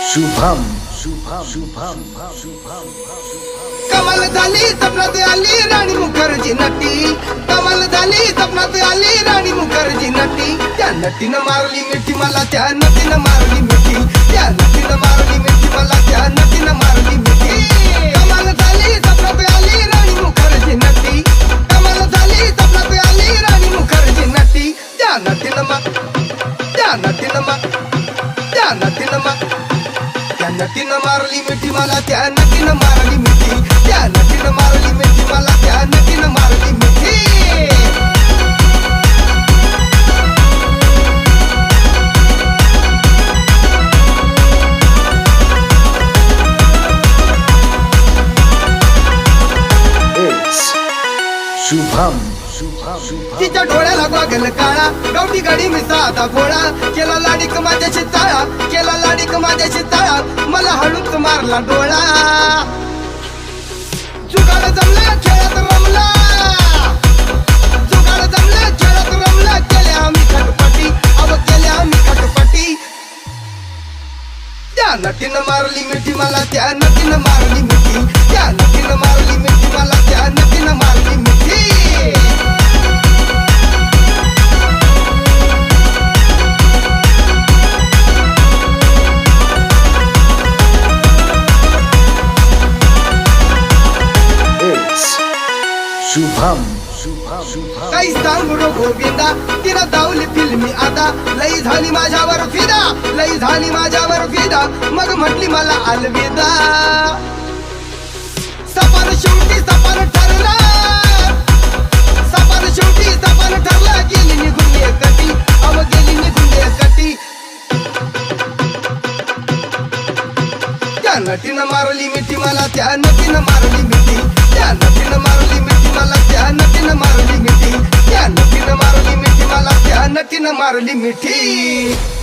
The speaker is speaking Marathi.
शुभम शुभम शुभम शुभम कमाल झाली सपनात आली राणी मुखर्जी नटी, कमाल झाली सपनात आली राणी मुखर्जी नटी. त्या नटीनं मारली मिठी मला, त्या नटीनं मारली मिठी, त्या नटीनं मारली मिठी मला, त्या नटीनं मारली मिठी. कमाल झाली सपनात आली राणी मुखर्जी नटी, कमाल झाली सपनात आली राणी मुखर्जी नटी. त्या नटीनं त्या नटीनं त्या नटीनं त्या नटीनं मारली मिठी मला, त्या नटीनं मारली मिठी, त्या नटीनं मारली मिठी मला, त्या नटीनं मारली मिठी. शुभम शुभम शुभम तिच्या डोळ्याला गॉगल काळा, गावठी गाडी मी साधा गोळा, केला लाडीक माझ्याशी ताळा, केला लाडीक माझ्याशी ताळा, मला हळूच मारला डोळा. जुगाड जमला खेळात रमला, जुगाड जमला खेळात रमला, केल्या आम्ही खटपटी, अव केल्या आम्ही खटपटी. त्या नटीनं मारली मिठी मला, त्या नटीनं मारली मिठी, त्या नटीनं मारली मिठी मला, त्या नटीनं मारली मिठी. शुभम शुभम शुभम काही सांगू नको गोविंदा, तिनं दावली फिल्मी आता, लई झाली माझ्यावर फिदा, लई झाली माझ्यावर फिदा, मग म्हटली मला अलविदा. सपान शेवटी सपान ठरला, सपान शेवटी सपान ठरला, गेली निघून एकटी, अव गेली निघून एकटी. त्या नटीनं मारली मिठी मला, त्या नटीनं मारली मिठी, त्या नटीनं मारली मिठी मला, त्या नटीनं मारली मिठी, त्या नटीनं मारली मिठी मला, त्या नटीनं मारली मिठी.